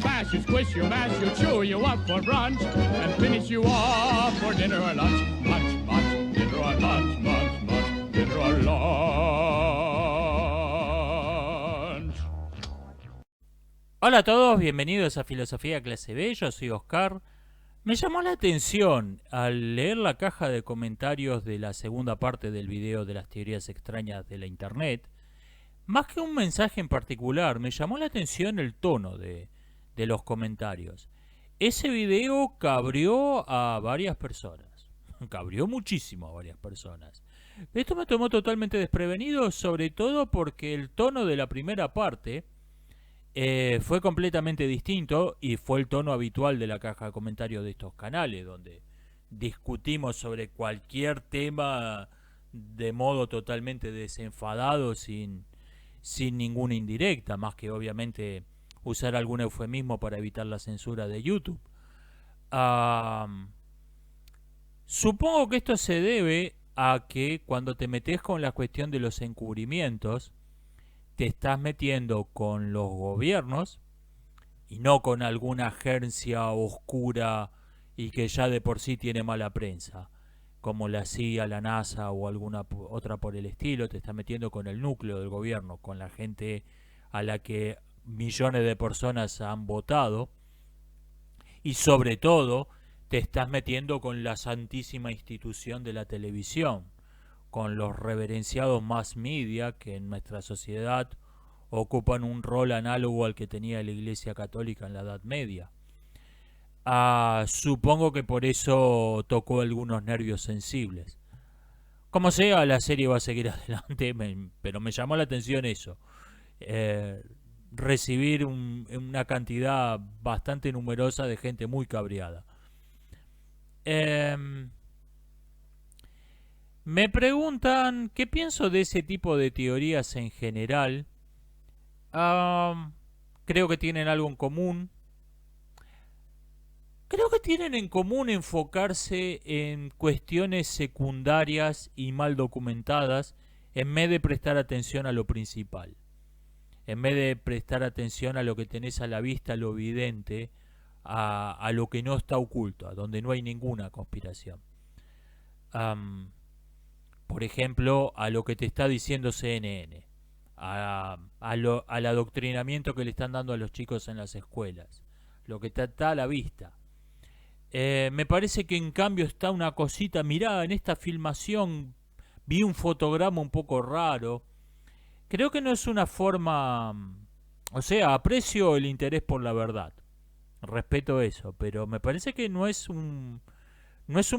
smash, you squish, you mash, you chew you up for brunch, and finish you off for dinner or lunch. Munch, munch, dinner or lunch, munch, munch, dinner or lunch. Hola a todos, bienvenidos a Filosofía Clase B, yo soy Oscar. Me llamó la atención al leer la caja de comentarios de la segunda parte del video de las teorías extrañas de la internet. Más que un mensaje en particular, me llamó la atención el tono de los comentarios. Ese video cabrió a varias personas. Cabrió muchísimo a varias personas. Esto me tomó totalmente desprevenido, sobre todo porque el tono de la primera parte fue completamente distinto y fue el tono habitual de la caja de comentarios de estos canales, donde discutimos sobre cualquier tema de modo totalmente desenfadado, sin ninguna indirecta, más que obviamente usar algún eufemismo para evitar la censura de YouTube. Supongo que esto se debe a que cuando te metes con la cuestión de los encubrimientos, te estás metiendo con los gobiernos y no con alguna agencia oscura y que ya de por sí tiene mala prensa, como la CIA, la NASA o alguna otra por el estilo. Te estás metiendo con el núcleo del gobierno, con la gente a la que millones de personas han votado, y sobre todo te estás metiendo con la santísima institución de la televisión, con los reverenciados mass media que en nuestra sociedad ocupan un rol análogo al que tenía la Iglesia Católica en la Edad Media. Supongo que por eso tocó algunos nervios sensibles. Como sea, la serie va a seguir adelante, pero me llamó la atención eso. Recibir una cantidad bastante numerosa de gente muy cabreada. Me preguntan qué pienso de ese tipo de teorías en general. Creo que tienen algo en común. Creo que tienen en común enfocarse en cuestiones secundarias y mal documentadas en vez de prestar atención a lo principal. En vez de prestar atención a lo que tenés a la vista, a lo evidente, a lo que no está oculto, a donde no hay ninguna conspiración. Por ejemplo, a lo que te está diciendo CNN, al adoctrinamiento que le están dando a los chicos en las escuelas, lo que está a la vista. Me parece que en cambio está una cosita, mirá, en esta filmación vi un fotograma un poco raro. Creo que no es una forma, o sea, aprecio el interés por la verdad, respeto eso, pero me parece que no es un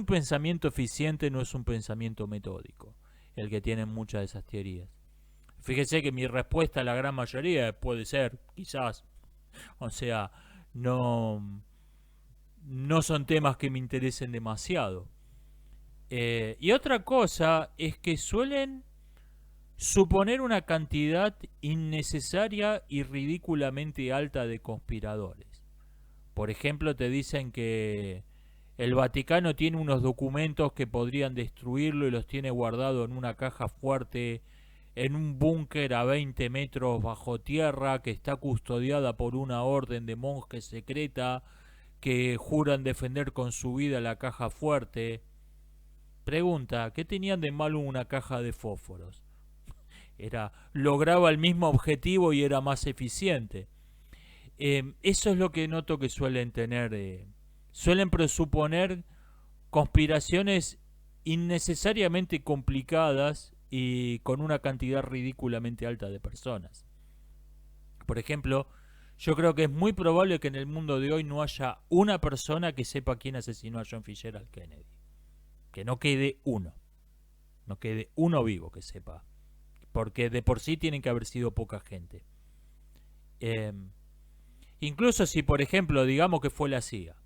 pensamiento eficiente, no es un pensamiento metódico el que tienen muchas de esas teorías. Fíjese que mi respuesta a la gran mayoría puede ser, quizás, o sea, no son temas que me interesen demasiado. Y otra cosa es que suelen suponer una cantidad innecesaria y ridículamente alta de conspiradores. Por ejemplo, te dicen que el Vaticano tiene unos documentos que podrían destruirlo y los tiene guardado en una caja fuerte en un búnker a 20 metros bajo tierra, que está custodiada por una orden de monjes secreta que juran defender con su vida la caja fuerte. Pregunta, ¿qué tenían de malo una caja de fósforos? Lograba el mismo objetivo y era más eficiente. Eso es lo que noto que suelen tener. Suelen presuponer conspiraciones innecesariamente complicadas y con una cantidad ridículamente alta de personas. Por ejemplo, yo creo que es muy probable que en el mundo de hoy no haya una persona que sepa quién asesinó a John Fitzgerald Kennedy. Que no quede uno. No quede uno vivo que sepa. Porque de por sí tienen que haber sido poca gente. Incluso si, por ejemplo, digamos que fue la CIA.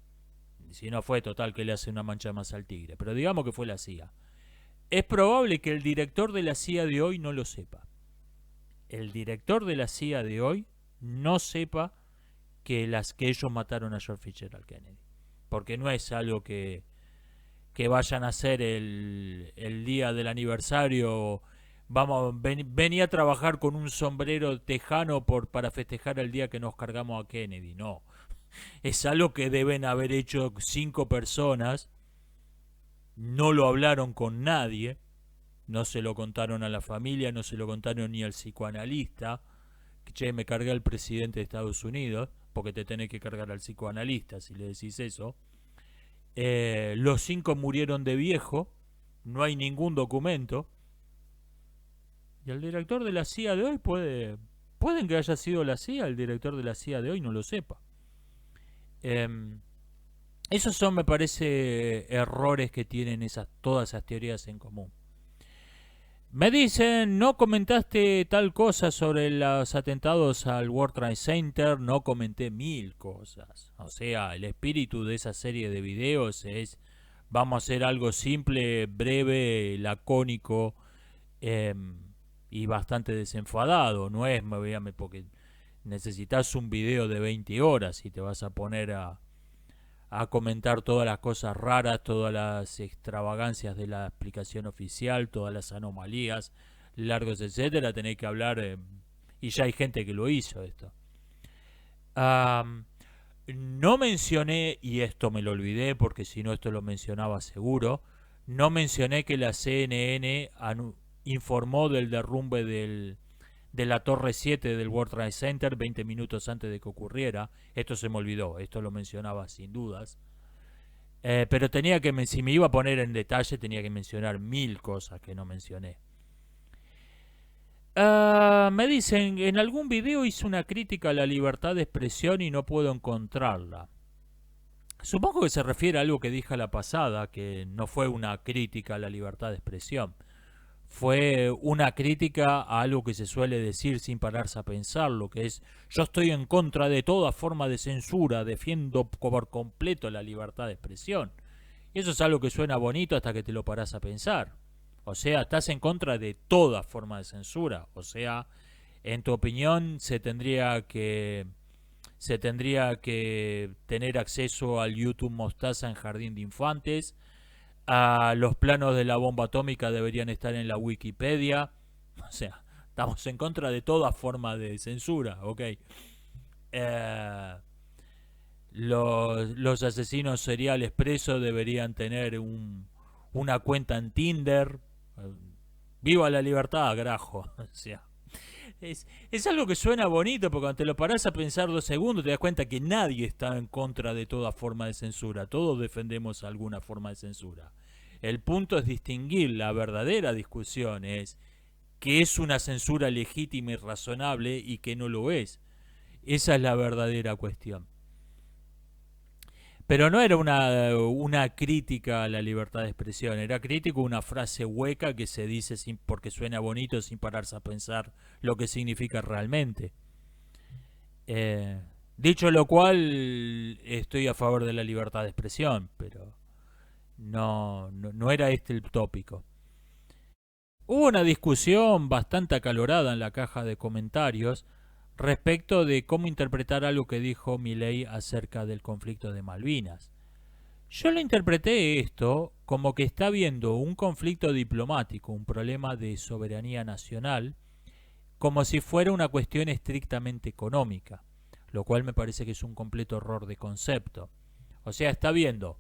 Si no fue, total, que le hace una mancha más al tigre. Pero digamos que fue la CIA. Es probable que el director de la CIA de hoy no lo sepa. El director de la CIA de hoy no sepa que ellos mataron a George Fitzgerald Kennedy. Porque no es algo que vayan a hacer el día del aniversario. Vení a trabajar con un sombrero tejano para festejar el día que nos cargamos a Kennedy. No. Es algo que deben haber hecho 5 personas, no lo hablaron con nadie, no se lo contaron a la familia, no se lo contaron ni al psicoanalista. Che, me cargué al presidente de Estados Unidos, porque te tenés que cargar al psicoanalista si le decís eso. Los 5 murieron de viejo, no hay ningún documento. Y el director de la CIA de hoy pueden que haya sido la CIA, el director de la CIA de hoy no lo sepa. Esos son, me parece, errores que tienen todas esas teorías en común. Me dicen, no comentaste tal cosa sobre los atentados al World Trade Center. No comenté 1000 cosas. O sea, el espíritu de esa serie de videos es, vamos a hacer algo simple, breve, lacónico y bastante desenfadado. No es, porque necesitas un video de 20 horas y te vas a poner a comentar todas las cosas raras, todas las extravagancias de la explicación oficial, todas las anomalías, largos, etcétera. Tenés que hablar, y ya hay gente que lo hizo esto. No mencioné, y esto me lo olvidé porque si no esto lo mencionaba seguro, no mencioné que la CNN informó del derrumbe de la Torre 7 del World Trade Center 20 minutos antes de que ocurriera. Esto se me olvidó, esto lo mencionaba sin dudas. Pero tenía que, si me iba a poner en detalle, tenía que mencionar 1000 cosas que no mencioné. Me dicen, en algún video hice una crítica a la libertad de expresión y no puedo encontrarla. Supongo que se refiere a algo que dije a la pasada, que no fue una crítica a la libertad de expresión. Fue una crítica a algo que se suele decir sin pararse a pensarlo, que es, yo estoy en contra de toda forma de censura, defiendo por completo la libertad de expresión. Y eso es algo que suena bonito hasta que te lo parás a pensar. O sea, estás en contra de toda forma de censura. O sea, en tu opinión se tendría que tener acceso al YouTube Mostaza en Jardín de Infantes. Los planos de la bomba atómica deberían estar en la Wikipedia. O sea, estamos en contra de toda forma de censura, ¿ok? Los asesinos seriales presos deberían tener una cuenta en Tinder. Viva la libertad, grajo. O sea, es algo que suena bonito, porque cuando te lo parás a pensar 2 segundos te das cuenta que nadie está en contra de toda forma de censura. Todos defendemos alguna forma de censura. El punto es distinguir. La verdadera discusión es qué es una censura legítima y razonable y qué no lo es. Esa es la verdadera cuestión. Pero no era una crítica a la libertad de expresión, era crítico a una frase hueca que se dice porque suena bonito sin pararse a pensar lo que significa realmente. Dicho lo cual, estoy a favor de la libertad de expresión, pero no era este el tópico. Hubo una discusión bastante acalorada en la caja de comentarios respecto de cómo interpretar algo que dijo Milei acerca del conflicto de Malvinas. Yo lo interpreté esto como que está habiendo un conflicto diplomático, un problema de soberanía nacional, como si fuera una cuestión estrictamente económica, lo cual me parece que es un completo error de concepto. O sea, está viendo,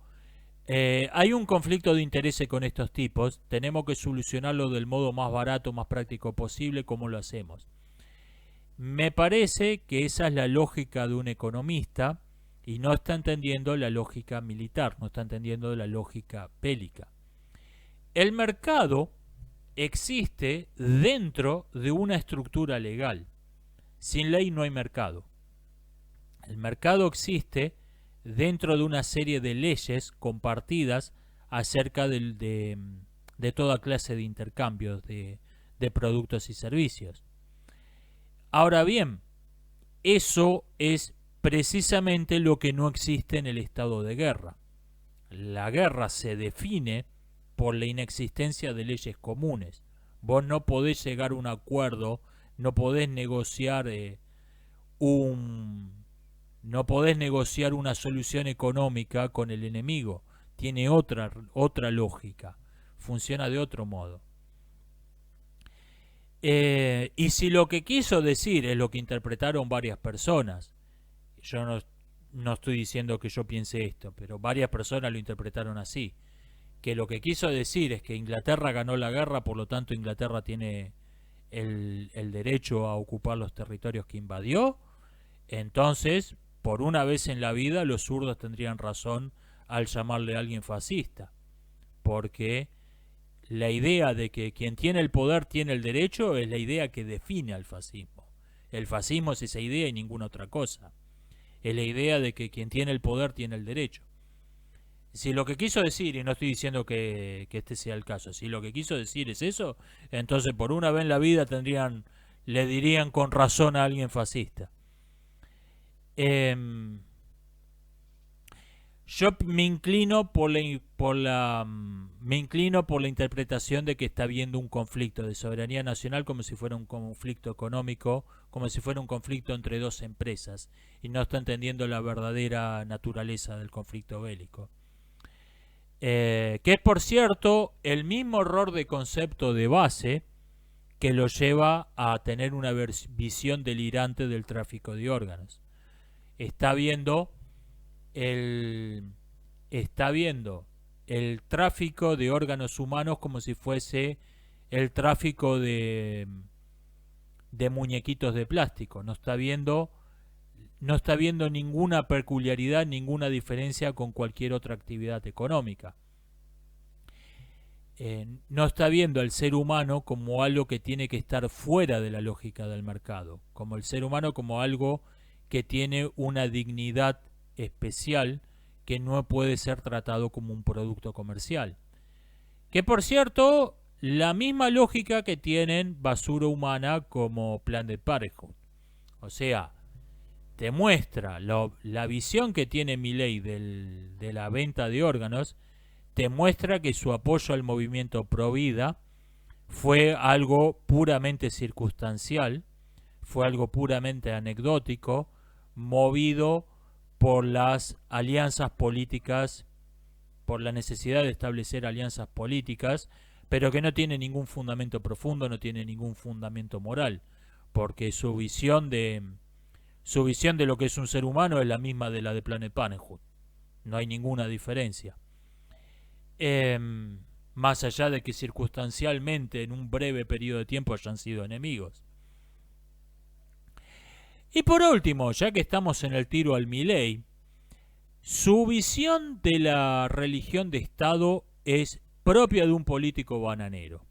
hay un conflicto de intereses con estos tipos, tenemos que solucionarlo del modo más barato, más práctico posible. ¿Cómo lo hacemos? Me parece que esa es la lógica de un economista y no está entendiendo la lógica militar, no está entendiendo la lógica bélica. El mercado existe dentro de una estructura legal. Sin ley no hay mercado. El mercado existe dentro de una serie de leyes compartidas acerca de toda clase de intercambios de productos y servicios. Ahora bien, eso es precisamente lo que no existe en el estado de guerra. La guerra se define por la inexistencia de leyes comunes. Vos no podés llegar a un acuerdo, no podés negociar una solución económica con el enemigo. Tiene otra lógica, funciona de otro modo. Y si lo que quiso decir es lo que interpretaron varias personas, yo no estoy diciendo que yo piense esto, pero varias personas lo interpretaron así, que lo que quiso decir es que Inglaterra ganó la guerra, por lo tanto Inglaterra tiene el derecho a ocupar los territorios que invadió. Entonces, por una vez en la vida, los zurdos tendrían razón al llamarle a alguien fascista, porque la idea de que quien tiene el poder tiene el derecho es la idea que define al fascismo. El fascismo es esa idea y ninguna otra cosa. Es la idea de que quien tiene el poder tiene el derecho. Si lo que quiso decir, y no estoy diciendo que este sea el caso, si lo que quiso decir es eso, entonces por una vez en la vida le dirían con razón a alguien fascista. Yo me inclino por la interpretación de que está habiendo un conflicto de soberanía nacional como si fuera un conflicto económico, como si fuera un conflicto entre dos empresas, y no está entendiendo la verdadera naturaleza del conflicto bélico. Que es, por cierto, el mismo error de concepto de base que lo lleva a tener una visión delirante del tráfico de órganos. Está viendo el tráfico de órganos humanos como si fuese el tráfico de muñequitos de plástico. No está viendo ninguna peculiaridad, ninguna diferencia con cualquier otra actividad económica. No está viendo al ser humano como algo que tiene que estar fuera de la lógica del mercado, como el ser humano como algo que tiene una dignidad especial que no puede ser tratado como un producto comercial. Que, por cierto, la misma lógica que tienen basura humana como Planned Parenthood. O sea, te muestra la visión que tiene Milei de la venta de órganos, te muestra que su apoyo al movimiento pro vida fue algo puramente circunstancial, fue algo puramente anecdótico, movido por las alianzas políticas, por la necesidad de establecer alianzas políticas, pero que no tiene ningún fundamento profundo, no tiene ningún fundamento moral, porque su visión de lo que es un ser humano es la misma de la de Planned Parenthood. No hay ninguna diferencia. Más allá de que circunstancialmente en un breve periodo de tiempo hayan sido enemigos. Y por último, ya que estamos en el tiro al Milei, su visión de la religión de Estado es propia de un político bananero,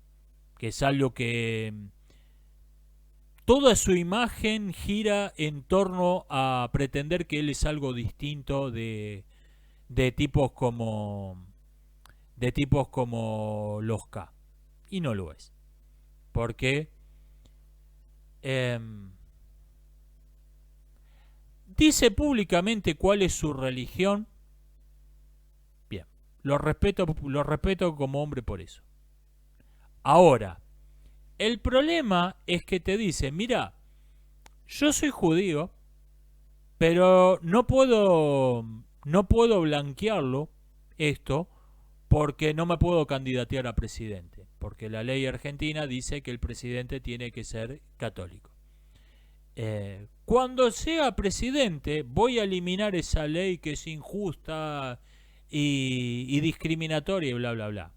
que es algo que toda su imagen gira en torno a pretender que él es algo distinto de tipos como los K, y no lo es, porque dice públicamente cuál es su religión. Bien, lo respeto como hombre por eso. Ahora, el problema es que te dice, mira, yo soy judío, pero no puedo blanquearlo esto porque no me puedo candidatear a presidente, porque la ley argentina dice que el presidente tiene que ser católico. Cuando sea presidente voy a eliminar esa ley que es injusta y discriminatoria y bla bla bla.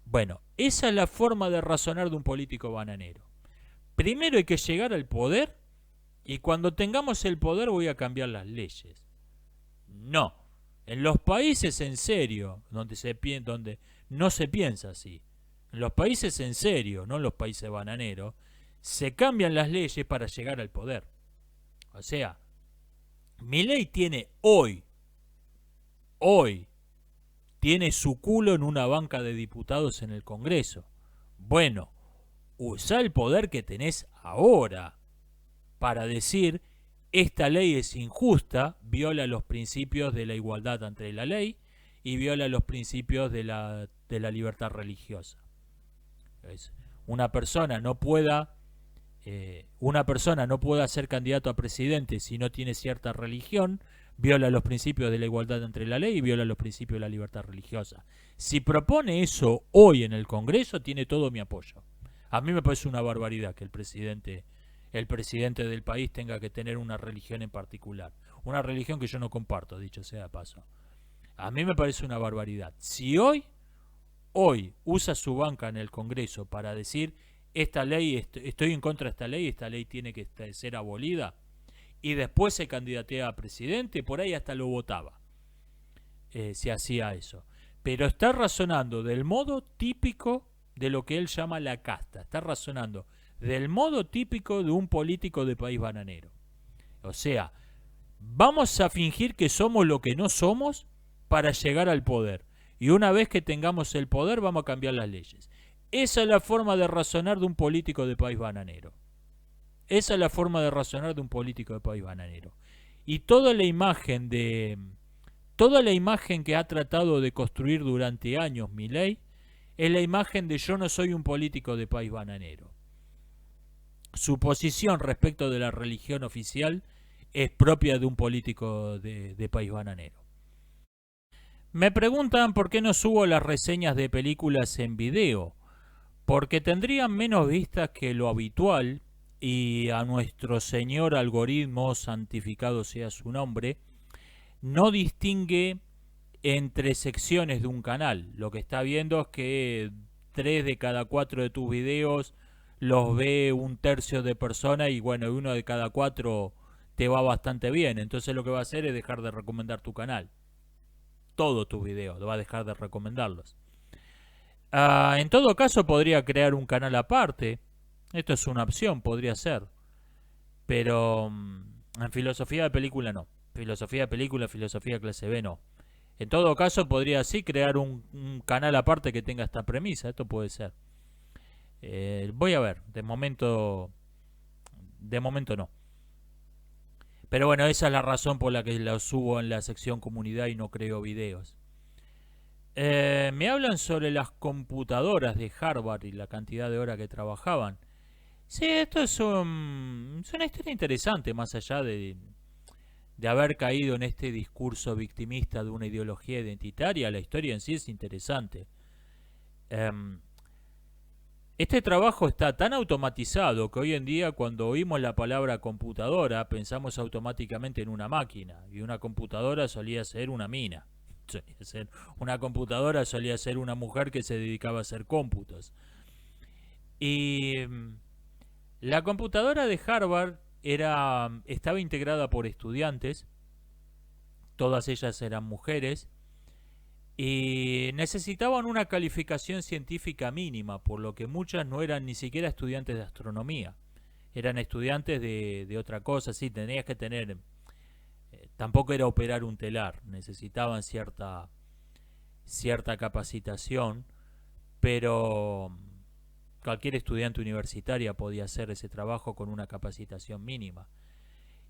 Bueno, esa es la forma de razonar de un político bananero. Primero hay que llegar al poder y cuando tengamos el poder voy a cambiar las leyes. No, en los países en serio, donde no se piensa así, en los países en serio, no en los países bananeros, se cambian las leyes para llegar al poder. O sea, Milei tiene hoy, tiene su culo en una banca de diputados en el Congreso. Bueno, usa el poder que tenés ahora para decir, esta ley es injusta, viola los principios de la igualdad ante la ley y viola los principios de la libertad religiosa. Una persona no pueda ser candidato a presidente si no tiene cierta religión, viola los principios de la igualdad entre la ley y viola los principios de la libertad religiosa. Si propone eso hoy en el Congreso, tiene todo mi apoyo. A mí me parece una barbaridad que el presidente del país tenga que tener una religión en particular. una religión que yo no comparto, dicho sea de paso. A mí me parece una barbaridad. Si hoy usa su banca en el Congreso para decir esta ley, estoy en contra de esta ley tiene que ser abolida, y después se candidatea a presidente, por ahí hasta lo votaba, si hacía eso. Pero está razonando del modo típico de lo que él llama la casta, está razonando del modo típico de un político de país bananero. O sea, vamos a fingir que somos lo que no somos para llegar al poder. Y una vez que tengamos el poder vamos a cambiar las leyes. Esa es la forma de razonar de un político de país bananero. Esa es la forma de razonar de un político de país bananero. Y toda la imagen que ha tratado de construir durante años Milei es la imagen de yo no soy un político de país bananero. Su posición respecto de la religión oficial es propia de un político de país bananero. Me preguntan por qué no subo las reseñas de películas en video. Porque tendrían menos vistas que lo habitual, y a nuestro señor algoritmo, santificado sea su nombre, no distingue entre secciones de un canal. Lo que está viendo es que 3 de cada 4 de tus videos los ve un tercio de personas, y bueno, 1 de cada 4 te va bastante bien. Entonces lo que va a hacer es dejar de recomendar tu canal. Todos tus videos, va a dejar de recomendarlos. En todo caso podría crear un canal aparte. Esto es una opción, podría ser. Pero en filosofía de película no. Filosofía de película, filosofía clase B no. En todo caso podría sí crear un canal aparte que tenga esta premisa. Esto puede ser. Voy a ver. De momento no. Pero bueno, esa es la razón por la que la subo en la sección comunidad y no creo videos. Me hablan sobre las computadoras de Harvard y la cantidad de horas que trabajaban. Sí, esto es una historia interesante, más allá de haber caído en este discurso victimista de una ideología identitaria. La historia en sí es interesante. Este trabajo está tan automatizado que hoy en día cuando oímos la palabra computadora pensamos automáticamente en una máquina, y una computadora solía ser una mina. Una computadora solía ser una mujer que se dedicaba a hacer cómputos. Y la computadora de Harvard estaba integrada por estudiantes, todas ellas eran mujeres, y necesitaban una calificación científica mínima, por lo que muchas no eran ni siquiera estudiantes de astronomía, eran estudiantes de otra cosa. Sí, tenías que tener... tampoco era operar un telar, necesitaban cierta capacitación, pero cualquier estudiante universitaria podía hacer ese trabajo con una capacitación mínima.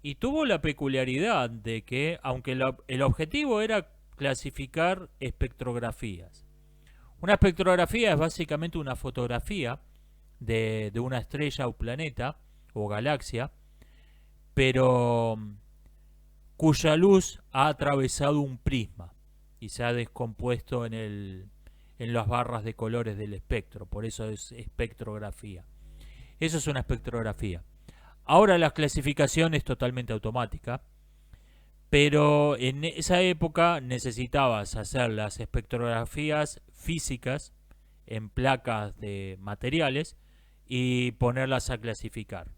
Y tuvo la peculiaridad de que, aunque el objetivo era clasificar espectrografías, una espectrografía es básicamente una fotografía de una estrella o planeta o galaxia, pero cuya luz ha atravesado un prisma y se ha descompuesto en las barras de colores del espectro. Por eso es espectrografía. Eso es una espectrografía. Ahora la clasificación es totalmente automática, pero en esa época necesitabas hacer las espectrografías físicas en placas de materiales y ponerlas a clasificar.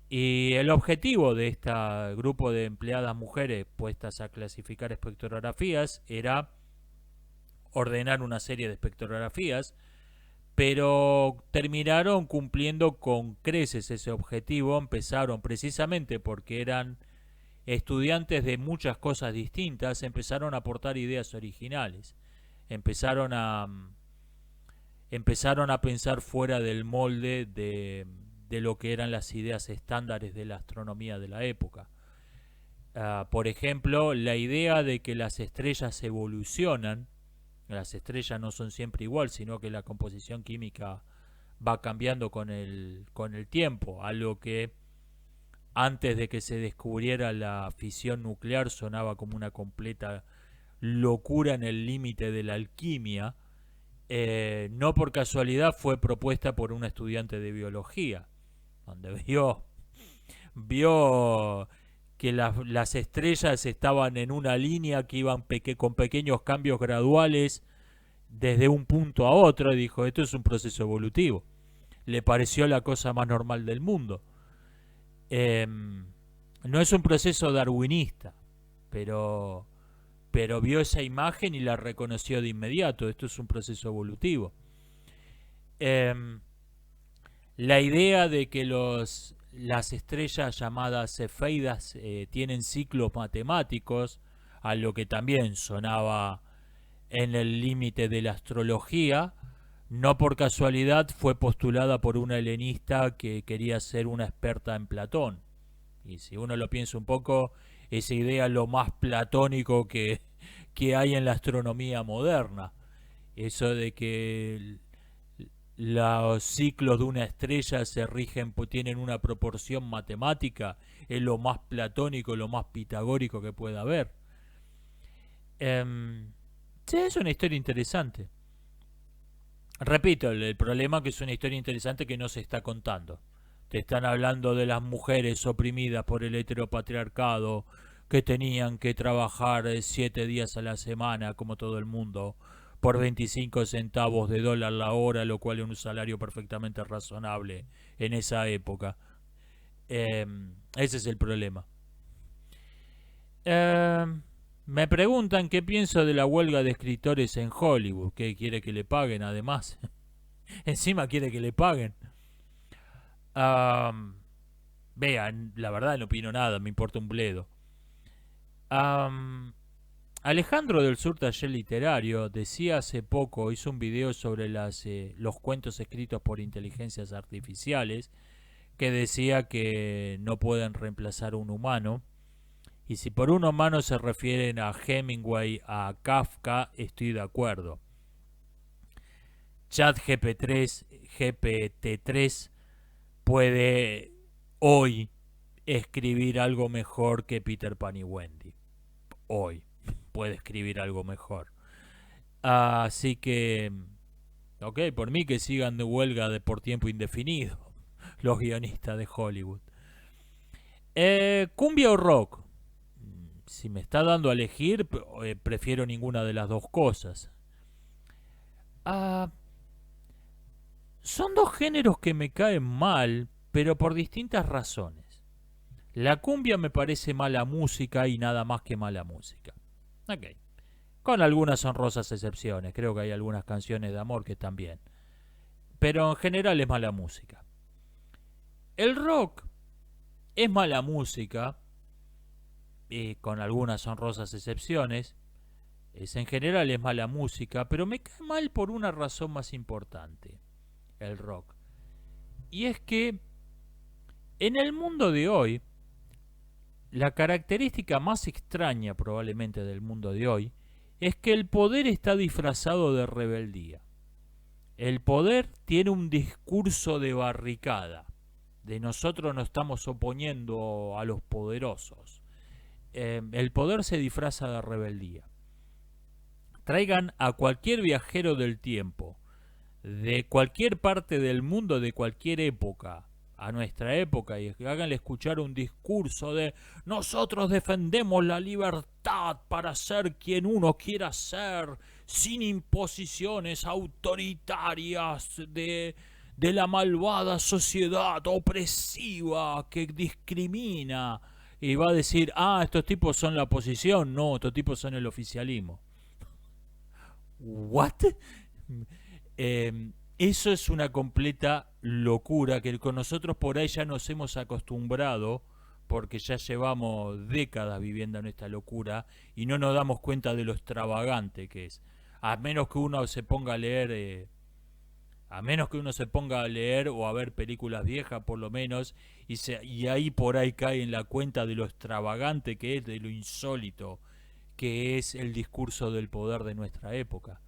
Y el objetivo de este grupo de empleadas mujeres puestas a clasificar espectrografías era ordenar una serie de espectrografías, pero terminaron cumpliendo con creces ese objetivo. Empezaron, precisamente porque eran estudiantes de muchas cosas distintas, empezaron a aportar ideas originales, empezaron a pensar fuera del molde de lo que eran las ideas estándares de la astronomía de la época. Por ejemplo, la idea de que las estrellas evolucionan. Las estrellas no son siempre igual, sino que la composición química va cambiando con el tiempo, algo que antes de que se descubriera la fisión nuclear sonaba como una completa locura en el límite de la alquimia. No por casualidad fue propuesta por un estudiante de biología, donde vio que las estrellas estaban en una línea que iban con pequeños cambios graduales desde un punto a otro, y dijo, esto es un proceso evolutivo. Le pareció la cosa más normal del mundo. No es un proceso darwinista, pero vio esa imagen y la reconoció de inmediato. Esto es un proceso evolutivo. La idea de que las estrellas llamadas cefeidas tienen ciclos matemáticos, a lo que también sonaba en el límite de la astrología, no por casualidad fue postulada por una helenista que quería ser una experta en Platón. Y si uno lo piensa un poco, esa idea es lo más platónico que hay en la astronomía moderna. Eso de que los ciclos de una estrella se rigen, tienen una proporción matemática, es lo más platónico, lo más pitagórico que pueda haber. Sí, es una historia interesante. Repito, el problema es que es una historia interesante que no se está contando. Te están hablando de las mujeres oprimidas por el heteropatriarcado, que tenían que trabajar 7 días a la semana, como todo el mundo, por 25 centavos de dólar la hora, lo cual es un salario perfectamente razonable en esa época. Ese es el problema. Me preguntan qué pienso de la huelga de escritores en Hollywood. ¿Qué quiere que le paguen además? Encima quiere que le paguen. Vean, la verdad no opino nada, me importa un bledo. Alejandro del Sur Taller Literario decía hace poco, hizo un video sobre los cuentos escritos por inteligencias artificiales, que decía que no pueden reemplazar a un humano. Y si por un humano se refieren a Hemingway, a Kafka, estoy de acuerdo. GPT-3 puede hoy escribir algo mejor que Peter Pan y Wendy. Hoy puede escribir algo mejor. Así que, ok, por mí que sigan de huelga por tiempo indefinido los guionistas de Hollywood. Cumbia o rock. Si me está dando a elegir, prefiero ninguna de las dos cosas. Son dos géneros que me caen mal, pero por distintas razones. La cumbia me parece mala música y nada más que mala música. Ok. Con algunas honrosas excepciones. Creo que hay algunas canciones de amor que están bien. Pero en general es mala música. El rock es mala música, con algunas honrosas excepciones. En general es mala música, pero me cae mal por una razón más importante. El rock. Y es que en el mundo de hoy, la característica más extraña probablemente del mundo de hoy es que el poder está disfrazado de rebeldía. El poder tiene un discurso de barricada, de nosotros nos estamos oponiendo a los poderosos. El poder se disfraza de rebeldía. Traigan a cualquier viajero del tiempo, de cualquier parte del mundo, de cualquier época, a nuestra época, y háganle escuchar un discurso de nosotros defendemos la libertad para ser quien uno quiera ser, sin imposiciones autoritarias de la malvada sociedad opresiva que discrimina. Y va a decir, estos tipos son la oposición. No, estos tipos son el oficialismo. ¿What? Eso es una completa locura que con nosotros por ahí ya nos hemos acostumbrado, porque ya llevamos décadas viviendo en esta locura y no nos damos cuenta de lo extravagante que es. A menos que uno se ponga a leer... o a ver películas viejas por lo menos, y ahí por ahí cae en la cuenta de lo extravagante que es, de lo insólito que es el discurso del poder de nuestra época.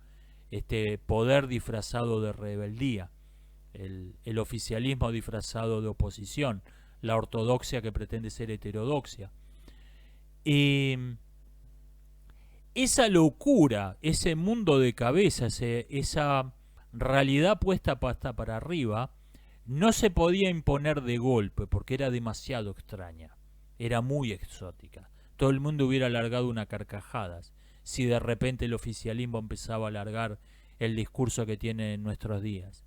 Este poder disfrazado de rebeldía, el oficialismo disfrazado de oposición, la ortodoxia que pretende ser heterodoxia. Y esa locura, ese mundo de cabeza, esa realidad puesta para arriba, no se podía imponer de golpe porque era demasiado extraña. era muy exótica. Todo el mundo hubiera largado una carcajadas si de repente el oficialismo empezaba a largar el discurso que tiene en nuestros días.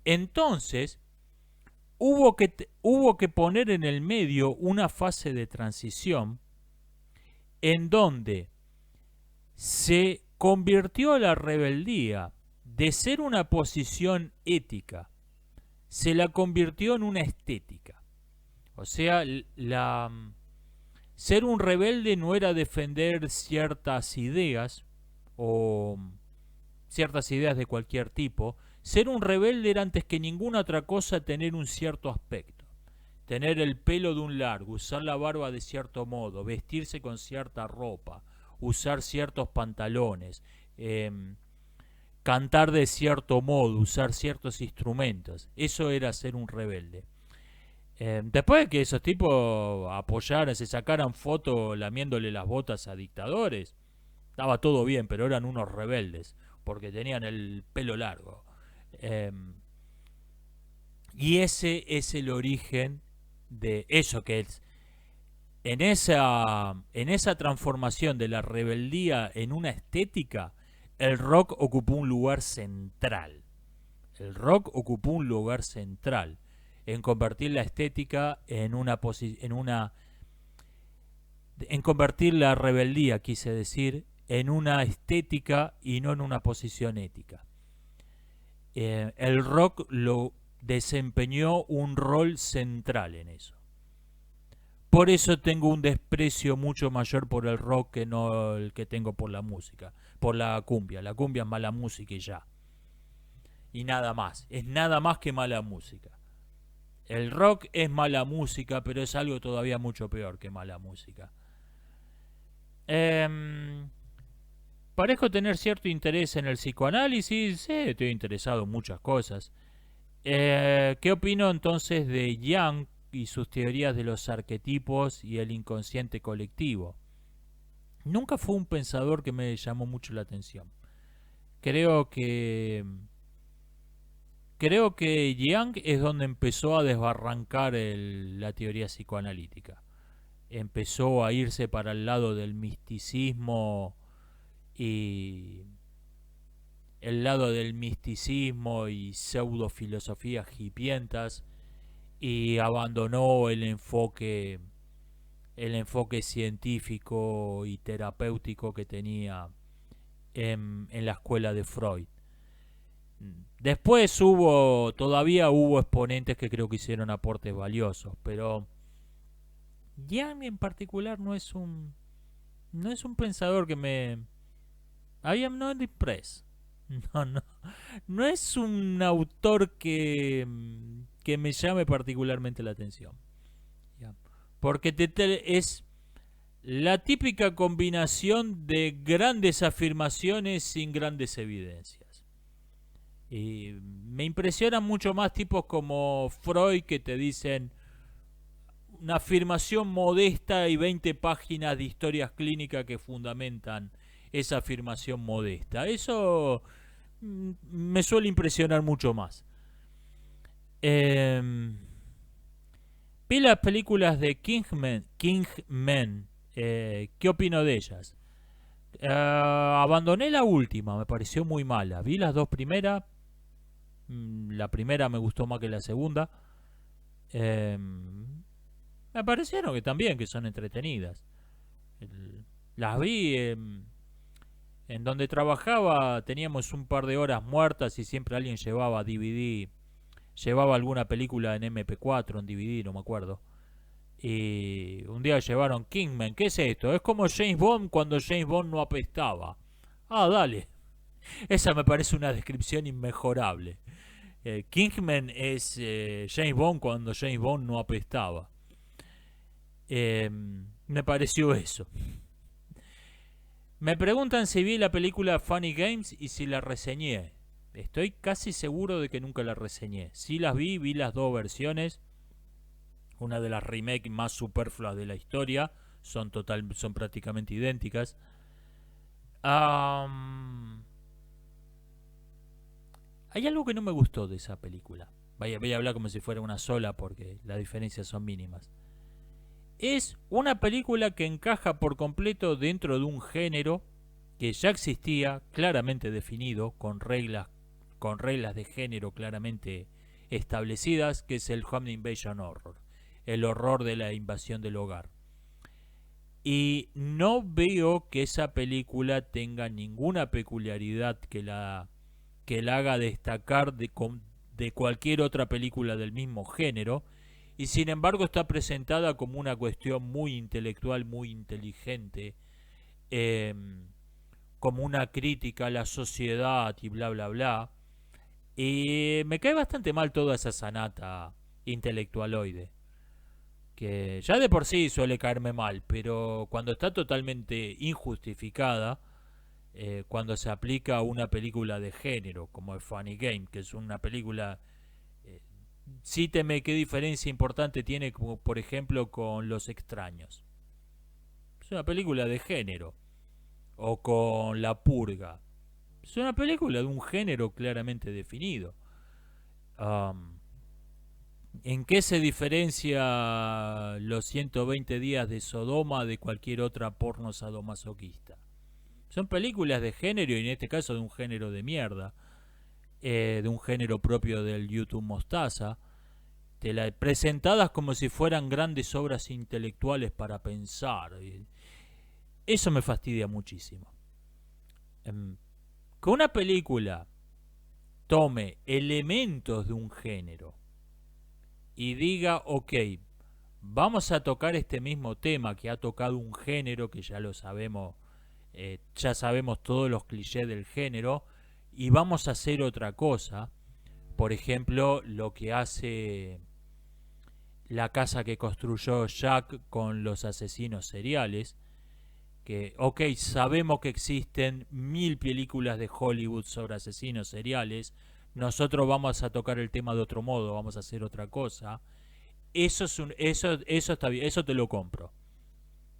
Entonces, hubo que poner en el medio una fase de transición en donde se convirtió la rebeldía de ser una posición ética, se la convirtió en una estética. O sea, ser un rebelde no era defender ciertas ideas o ciertas ideas de cualquier tipo. Ser un rebelde era antes que ninguna otra cosa tener un cierto aspecto. Tener el pelo de un largo, usar la barba de cierto modo, vestirse con cierta ropa, usar ciertos pantalones, cantar de cierto modo, usar ciertos instrumentos. Eso era ser un rebelde. Después de que esos tipos apoyaran, se sacaran fotos lamiéndole las botas a dictadores, estaba todo bien, pero eran unos rebeldes, porque tenían el pelo largo. Y ese es el origen de eso, que es en esa transformación de la rebeldía en una estética, el rock ocupó un lugar central. El rock ocupó un lugar central en convertir la estética en convertir la rebeldía, quise decir, en una estética y no en una posición ética. El rock lo desempeñó un rol central en eso. Por eso tengo un desprecio mucho mayor por el rock que no el que tengo por la música, por la cumbia. La cumbia es mala música y ya. Y nada más, es nada más que mala música. El rock es mala música, pero es algo todavía mucho peor que mala música. Parezco tener cierto interés en el psicoanálisis, sí, estoy interesado en muchas cosas. ¿Qué opino entonces de Jung y sus teorías de los arquetipos y el inconsciente colectivo? Nunca fue un pensador que me llamó mucho la atención. Creo que Jung es donde empezó a desbarrancar la teoría psicoanalítica. Empezó a irse para el lado del misticismo y pseudofilosofías hipientas, y abandonó el enfoque científico y terapéutico que tenía en la escuela de Freud. Después todavía hubo exponentes que creo que hicieron aportes valiosos, pero Jung en particular no es un pensador que me... I am not impressed. No es un autor que me llame particularmente la atención. Porque es la típica combinación de grandes afirmaciones sin grandes evidencias. Y me impresionan mucho más tipos como Freud, que te dicen una afirmación modesta y 20 páginas de historias clínicas que fundamentan esa afirmación modesta. Eso me suele impresionar mucho más. Vi las películas de Kingman. ¿Qué opino de ellas? Abandoné la última, me pareció muy mala. Vi las dos primeras. La primera me gustó más que la segunda. Me parecieron que también que son entretenidas. Las vi en donde trabajaba, teníamos un par de horas muertas y siempre alguien llevaba DVD, llevaba alguna película en MP4, en DVD, no me acuerdo. Y un día llevaron Kingman. ¿Qué es esto? Es como James Bond cuando James Bond no apestaba. Ah, dale. Esa me parece una descripción inmejorable. Kingman es James Bond cuando James Bond no apestaba. Me pareció eso. Me preguntan si vi la película Funny Games y si la reseñé. Estoy casi seguro de que nunca la reseñé. Sí las vi las dos versiones. Una de las remakes más superfluas de la historia. Son prácticamente idénticas. Hay algo que no me gustó de esa película. Voy a hablar como si fuera una sola porque las diferencias son mínimas. Es una película que encaja por completo dentro de un género que ya existía, claramente definido, con reglas de género claramente establecidas, que es el Home Invasion Horror, el horror de la invasión del hogar. Y no veo que esa película tenga ninguna peculiaridad que la haga destacar de cualquier otra película del mismo género, y sin embargo está presentada como una cuestión muy intelectual, muy inteligente, eh, como una crítica a la sociedad y bla bla bla. Y me cae bastante mal toda esa sanata intelectualoide, que ya de por sí suele caerme mal, pero cuando está totalmente injustificada, cuando se aplica a una película de género, como es Funny Game, que es una película... Eh, cíteme qué diferencia importante tiene, como por ejemplo, con Los Extraños. Es una película de género. O con La Purga. Es una película de un género claramente definido. Um, ¿En qué se diferencia los 120 días de Sodoma de cualquier otra porno sadomasoquista? Son películas de género y en este caso de un género de mierda, de un género propio del YouTube Mostaza, presentadas como si fueran grandes obras intelectuales para pensar. Eso me fastidia muchísimo. Que una película tome elementos de un género y diga, ok, vamos a tocar este mismo tema que ha tocado un género que ya lo sabemos, ya sabemos todos los clichés del género, y vamos a hacer otra cosa. Por ejemplo, lo que hace La casa que construyó Jack con los asesinos seriales, que, ok, sabemos que existen 1000 películas de Hollywood sobre asesinos seriales, nosotros vamos a tocar el tema de otro modo, vamos a hacer otra cosa. Eso está bien, eso te lo compro.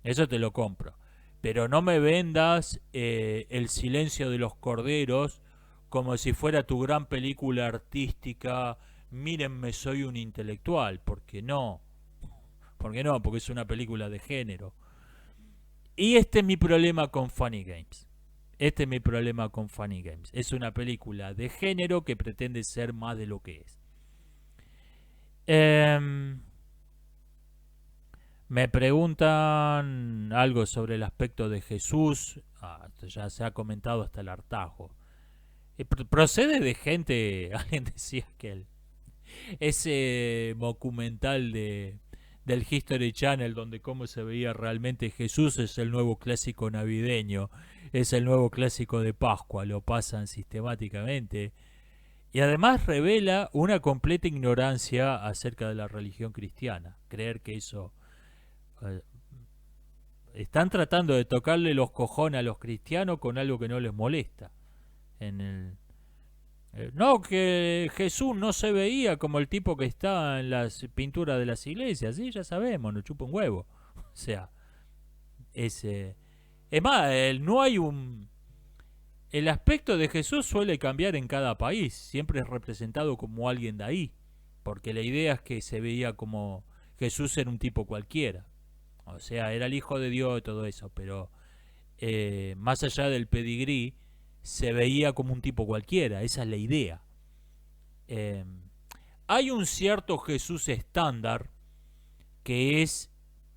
Eso te lo compro. Pero no me vendas El silencio de los corderos como si fuera tu gran película artística. Mírenme, soy un intelectual. Porque no. Porque no, porque es una película de género. Y este es mi problema con Funny Games. Este es mi problema con Funny Games. Es una película de género que pretende ser más de lo que es. Me preguntan algo sobre el aspecto de Jesús. Esto ya se ha comentado hasta el hartazgo. Procede de gente, alguien decía que ese documental del History Channel donde cómo se veía realmente Jesús es el nuevo clásico navideño, es el nuevo clásico de Pascua, lo pasan sistemáticamente. Y además revela una completa ignorancia acerca de la religión cristiana. Creer que eso... están tratando de tocarle los cojones a los cristianos con algo que no les molesta. No, que Jesús no se veía como el tipo que está en las pinturas de las iglesias. Sí, ya sabemos, nos chupa un huevo. O sea, es más, no hay un... El aspecto de Jesús suele cambiar en cada país. Siempre es representado como alguien de ahí. Porque la idea es que se veía como Jesús era un tipo cualquiera. O sea, era el hijo de Dios y todo eso. Pero más allá del pedigrí, se veía como un tipo cualquiera. Esa es la idea. Hay un cierto Jesús estándar que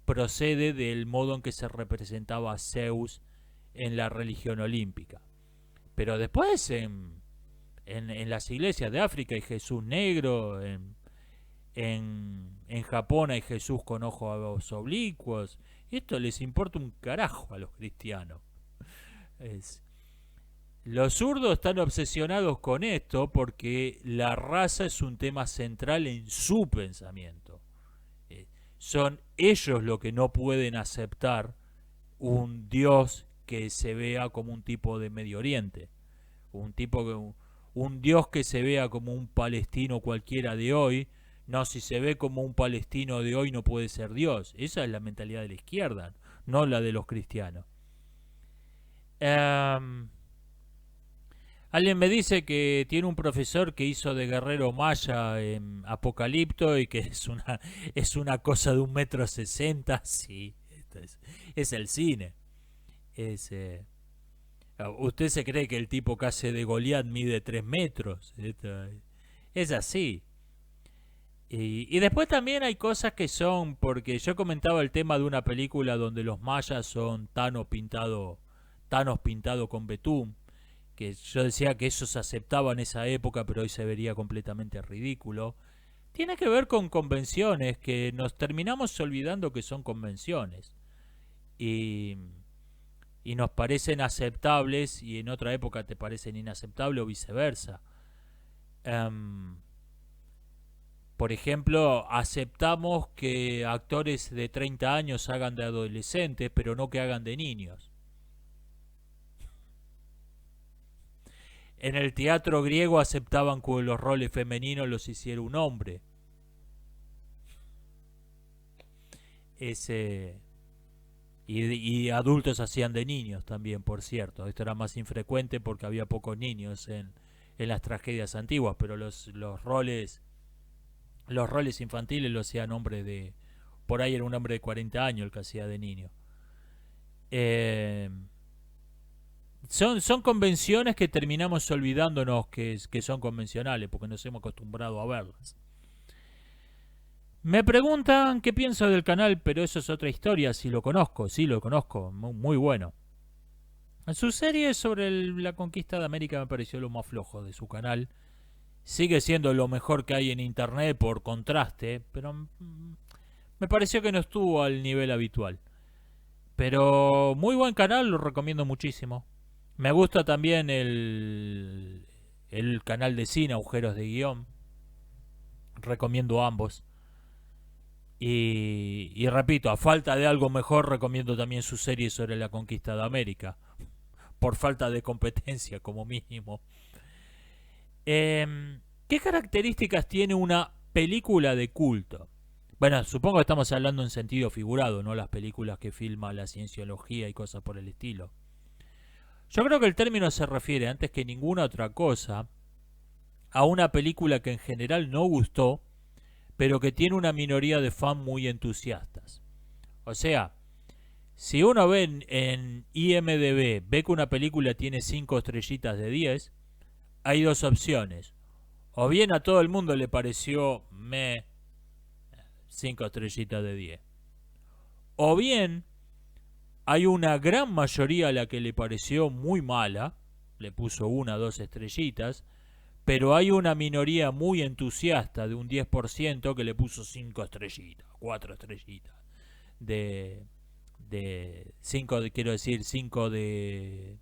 procede del modo en que se representaba a Zeus en la religión olímpica. Pero después en las iglesias de África hay Jesús negro, en Japón hay Jesús con ojos oblicuos. Y esto les importa un carajo a los cristianos. Los zurdos están obsesionados con esto porque la raza es un tema central en su pensamiento. Son ellos los que no pueden aceptar un Dios que se vea como un tipo de Medio Oriente, un Dios que se vea como un palestino cualquiera de hoy. No, si se ve como un palestino de hoy no puede ser Dios. Esa es la mentalidad de la izquierda, no la de los cristianos. Alguien me dice que tiene un profesor que hizo de guerrero maya en Apocalipto y que es una cosa de 1,60 m. Sí, es el cine. Es, ¿usted se cree que el tipo que hace de Goliat mide 3 metros? Es así. Y después también hay cosas que son, porque yo comentaba el tema de una película donde los mayas son Thanos pintado con betún, que yo decía que eso se aceptaba en esa época, pero hoy se vería completamente ridículo. Tiene que ver con convenciones que nos terminamos olvidando que son convenciones y, y nos parecen aceptables y en otra época te parecen inaceptables o viceversa. Em, por ejemplo, aceptamos que actores de 30 años hagan de adolescentes, pero no que hagan de niños. En el teatro griego aceptaban que los roles femeninos los hiciera un hombre. Ese, y adultos hacían de niños también, por cierto. Esto era más infrecuente porque había pocos niños en las tragedias antiguas, pero los roles infantiles los hacían hombres de... Por ahí era un hombre de 40 años el que hacía de niño. Eh, son convenciones que terminamos olvidándonos que son convencionales porque nos hemos acostumbrado a verlas. Me preguntan qué pienso del canal, pero eso es otra historia. Si lo conozco, sí lo conozco, muy bueno. Su serie sobre la conquista de América me pareció lo más flojo de su canal. Sigue siendo lo mejor que hay en internet por contraste, pero me pareció que no estuvo al nivel habitual. Pero muy buen canal, lo recomiendo muchísimo. Me gusta también el canal de cine, Agujeros de Guión. Recomiendo ambos. Y repito, a falta de algo mejor, recomiendo también su serie sobre la conquista de América. Por falta de competencia, como mínimo. ¿Qué características tiene una película de culto? Bueno, supongo que estamos hablando en sentido figurado, no las películas que filma la cienciología y cosas por el estilo. Yo creo que el término se refiere, antes que ninguna otra cosa, a una película que en general no gustó, pero que tiene una minoría de fans muy entusiastas. O sea, si uno ve en IMDb, ve que una película tiene 5 estrellitas de 10, hay dos opciones. O bien a todo el mundo le pareció 5 estrellitas de 10. O bien hay una gran mayoría a la que le pareció muy mala, le puso 1 o 2 estrellitas, pero hay una minoría muy entusiasta de un 10% que le puso 5 estrellitas, 4 estrellitas. De 5, quiero decir, 5 de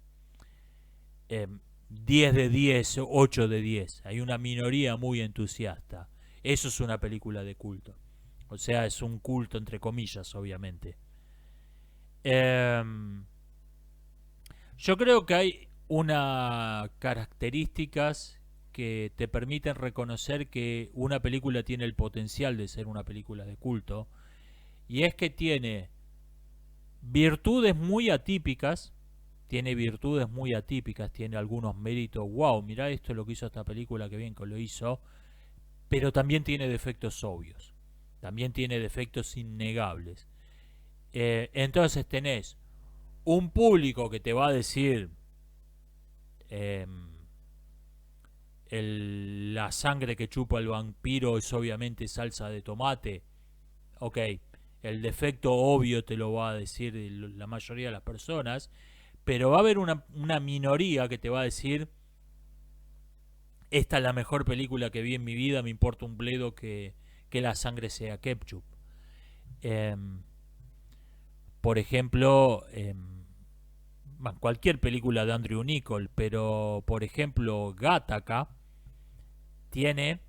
10 de 10, 8 de 10. Hay una minoría muy entusiasta. Eso es una película de culto. O sea, es un culto entre comillas, obviamente. Yo creo que hay unas características que te permiten reconocer que una película tiene el potencial de ser una película de culto. Y es que tiene virtudes muy atípicas. Tiene virtudes muy atípicas, tiene algunos méritos. Wow, mirá esto es lo que hizo esta película, que bien que lo hizo. Pero también tiene defectos obvios. También tiene defectos innegables. Entonces tenés un público que te va a decir la sangre que chupa el vampiro es obviamente salsa de tomate. Ok, el defecto obvio te lo va a decir la mayoría de las personas, pero va a haber una minoría que te va a decir esta es la mejor película que vi en mi vida, me importa un bledo que la sangre sea ketchup. Por ejemplo, cualquier película de Andrew Niccol, pero por ejemplo Gattaca tiene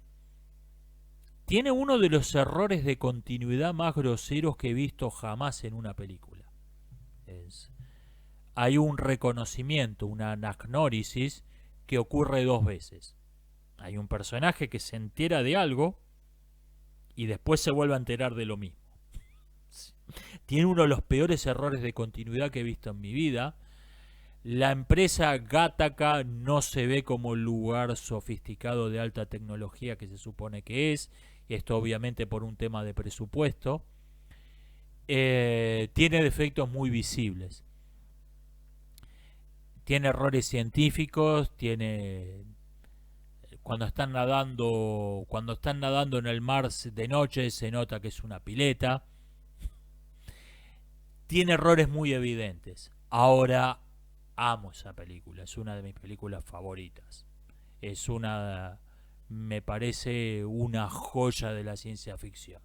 uno de los errores de continuidad más groseros que he visto jamás en una película. Hay un reconocimiento, una anagnórisis que ocurre 2 veces. Hay un personaje que se entera de algo y después se vuelve a enterar de lo mismo. Tiene uno de los peores errores de continuidad que he visto en mi vida. La empresa Gattaca no se ve como el lugar sofisticado de alta tecnología que se supone que es. Esto obviamente por un tema de presupuesto. Tiene defectos muy visibles. Tiene errores científicos, tiene cuando están nadando en el mar de noche se nota que es una pileta. Tiene errores muy evidentes. Ahora amo esa película, es una de mis películas favoritas. Me parece una joya de la ciencia ficción.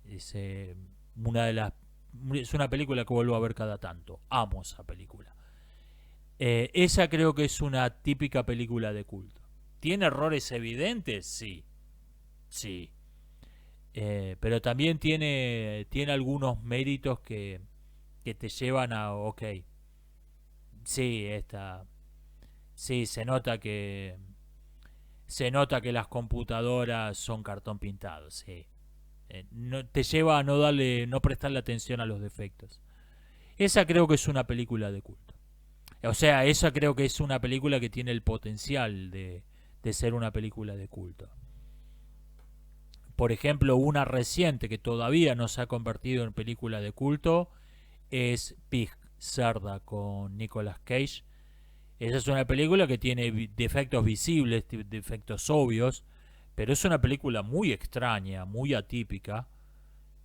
Es es una película que vuelvo a ver cada tanto. Amo esa película. Esa creo que es una típica película de culto. ¿Tiene errores evidentes? Sí. Sí. Pero también tiene algunos méritos que te llevan a, ok, sí, sí, se nota que las computadoras son cartón pintado, sí. No, te lleva a no prestarle atención a los defectos. Esa creo que es una película de culto. O sea, esa creo que es una película que tiene el potencial de ser una película de culto. Por ejemplo, una reciente que todavía no se ha convertido en película de culto es Pig, Cerda, con Nicolas Cage. Esa es una película que tiene defectos visibles, defectos obvios, pero es una película muy extraña, muy atípica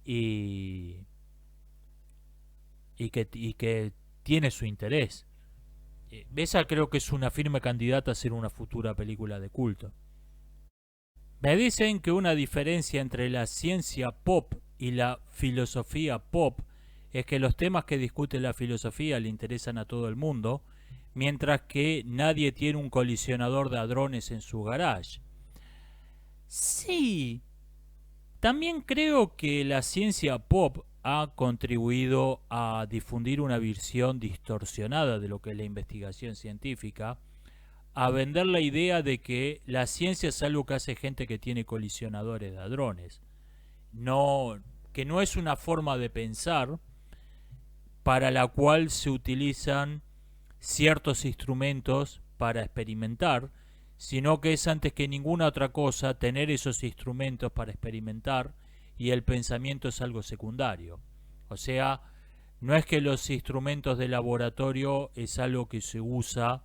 y, y que tiene su interés. Esa creo que es una firme candidata a ser una futura película de culto. Me dicen que una diferencia entre la ciencia pop y la filosofía pop es que los temas que discute la filosofía le interesan a todo el mundo, mientras que nadie tiene un colisionador de hadrones en su garage. Sí, también creo que la ciencia pop ha contribuido a difundir una visión distorsionada de lo que es la investigación científica, a vender la idea de que la ciencia es algo que hace gente que tiene colisionadores de hadrones. No, que no es una forma de pensar para la cual se utilizan ciertos instrumentos para experimentar, sino que es antes que ninguna otra cosa tener esos instrumentos para experimentar y el pensamiento es algo secundario. O sea, no es que los instrumentos de laboratorio es algo que se usa,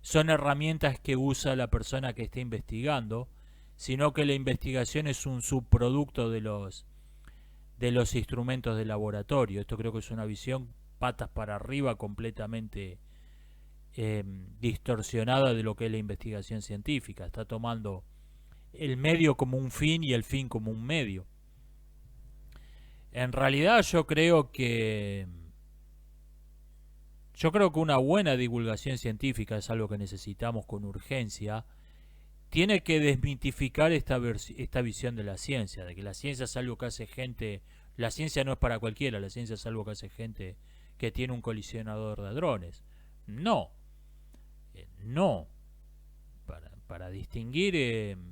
son herramientas que usa la persona que está investigando, sino que la investigación es un subproducto de los instrumentos de laboratorio. Esto creo que es una visión patas para arriba completamente distorsionada de lo que es la investigación científica. Está tomando el medio como un fin y el fin como un medio. En realidad yo creo que una buena divulgación científica es algo que necesitamos con urgencia. Tiene que desmitificar esta visión de la ciencia, de que la ciencia es algo que hace gente. La ciencia no es para cualquiera, la ciencia es algo que hace gente que tiene un colisionador de hadrones. No, no. Para distinguir,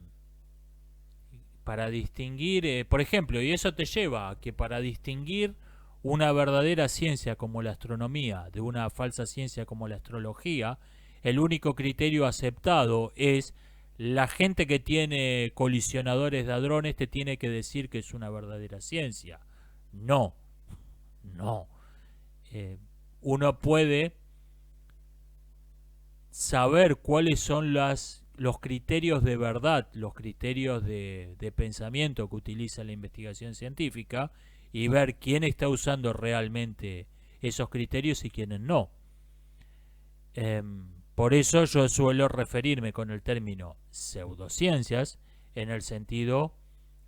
por ejemplo, y eso te lleva a que para distinguir una verdadera ciencia como la astronomía de una falsa ciencia como la astrología, el único criterio aceptado es la gente que tiene colisionadores de hadrones te tiene que decir que es una verdadera ciencia. No, no. Uno puede saber cuáles son los criterios de verdad, los criterios de pensamiento que utiliza la investigación científica y ver quién está usando realmente esos criterios y quiénes no. Por eso yo suelo referirme con el término pseudociencias en el sentido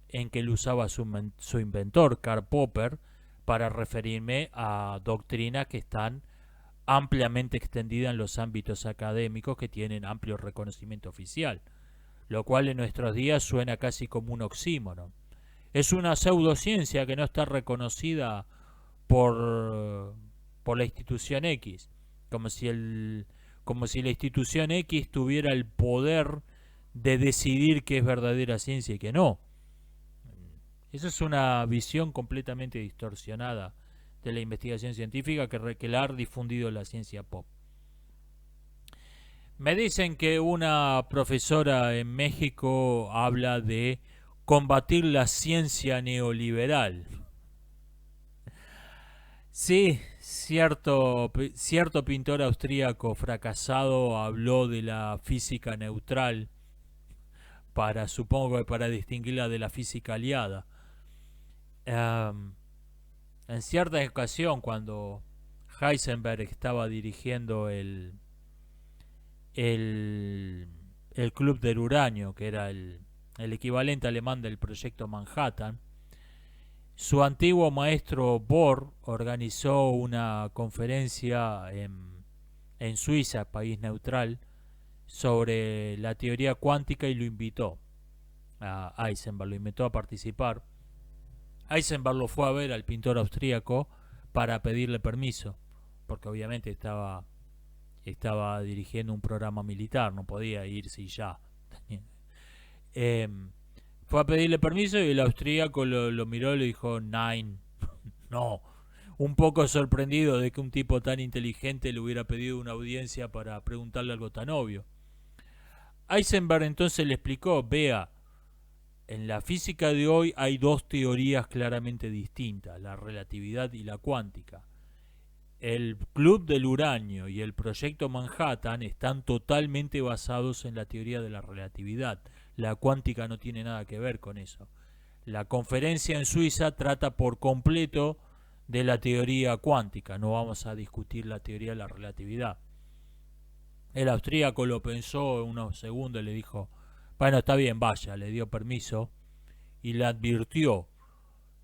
en que lo usaba su inventor, Karl Popper, para referirme a doctrinas que están ampliamente extendidas en los ámbitos académicos que tienen amplio reconocimiento oficial, lo cual en nuestros días suena casi como un oxímoron. Es una pseudociencia que no está reconocida por la institución X, como si la institución X tuviera el poder de decidir qué es verdadera ciencia y qué no. Esa es una visión completamente distorsionada de la investigación científica que la ha difundido la ciencia pop. Me dicen que una profesora en México habla de combatir la ciencia neoliberal. Sí, cierto pintor austríaco fracasado habló de la física neutral supongo que para distinguirla de la física aliada. En cierta ocasión, cuando Heisenberg estaba dirigiendo el Club del Uranio, que era el equivalente alemán del proyecto Manhattan, su antiguo maestro Bohr organizó una conferencia en Suiza, país neutral, sobre la teoría cuántica y lo invitó a Heisenberg, lo invitó a participar. Heisenberg lo fue a ver al pintor austríaco para pedirle permiso, porque obviamente estaba dirigiendo un programa militar, no podía irse y ya. Fue a pedirle permiso y el austríaco lo miró y le dijo, Nein, no. Un poco sorprendido de que un tipo tan inteligente le hubiera pedido una audiencia para preguntarle algo tan obvio. Heisenberg entonces le explicó, vea, en la física de hoy hay dos teorías claramente distintas, la relatividad y la cuántica. El Club del Uranio y el proyecto Manhattan están totalmente basados en la teoría de la relatividad. La cuántica no tiene nada que ver con eso. La conferencia en Suiza trata por completo de la teoría cuántica. No vamos a discutir la teoría de la relatividad. El austríaco lo pensó unos segundos y le dijo, bueno, está bien, vaya, le dio permiso y le advirtió,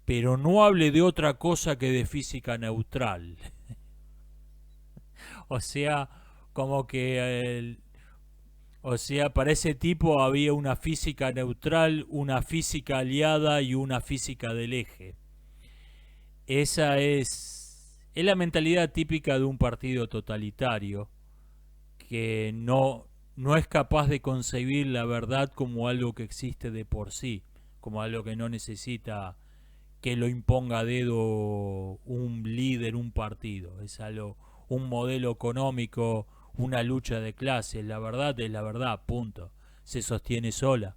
pero no hable de otra cosa que de física neutral. O sea, como que para ese tipo había una física neutral, una física aliada y una física del eje. Esa es la mentalidad típica de un partido totalitario que no es capaz de concebir la verdad como algo que existe de por sí, como algo que no necesita que lo imponga a dedo un líder, un partido. Es algo, un modelo económico, una lucha de clases. La verdad es la verdad, punto. Se sostiene sola.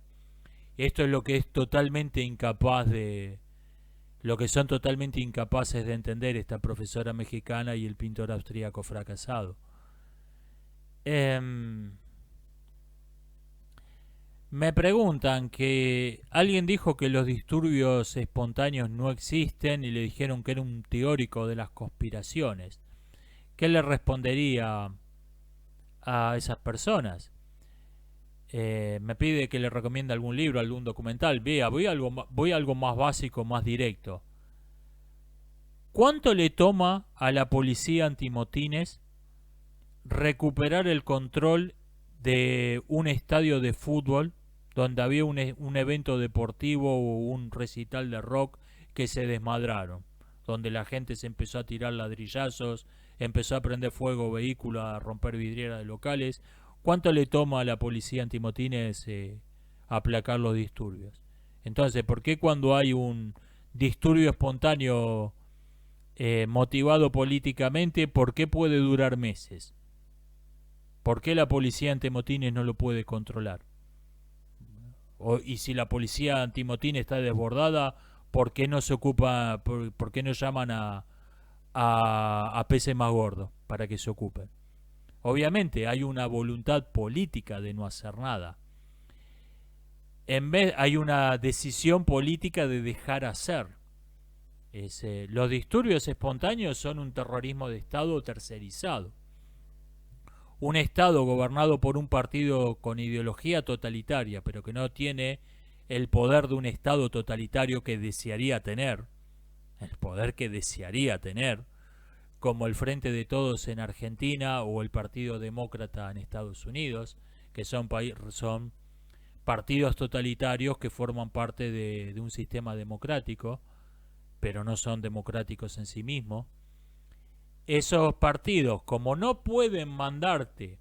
Esto es lo que es totalmente incapaz de... Lo que son totalmente incapaces de entender esta profesora mexicana y el pintor austríaco fracasado. Me preguntan que alguien dijo que los disturbios espontáneos no existen y le dijeron que era un teórico de las conspiraciones. ¿Qué le respondería a esas personas? Me pide que le recomiende algún libro, algún documental. Vea, voy a algo más básico, más directo. ¿Cuánto le toma a la policía antimotines recuperar el control de un estadio de fútbol donde había un evento deportivo o un recital de rock que se desmadraron, donde la gente se empezó a tirar ladrillazos, empezó a prender fuego vehículos, a romper vidrieras de locales? ¿Cuánto le toma a la policía antimotines aplacar los disturbios? Entonces, ¿por qué cuando hay un disturbio espontáneo motivado políticamente, por qué puede durar meses? ¿Por qué la policía antimotines no lo puede controlar? Y si la policía antimotines está desbordada, ¿por qué no se ocupa, por qué no llaman a peces más gordos para que se ocupen? Obviamente hay una voluntad política de no hacer nada. Hay una decisión política de dejar hacer. Los disturbios espontáneos son un terrorismo de Estado tercerizado. Un Estado gobernado por un partido con ideología totalitaria, pero que no tiene el poder de un Estado totalitario que desearía tener, el poder que desearía tener, como el Frente de Todos en Argentina o el Partido Demócrata en Estados Unidos, que son partidos totalitarios que forman parte de un sistema democrático, pero no son democráticos en sí mismos. Esos partidos, como no pueden mandarte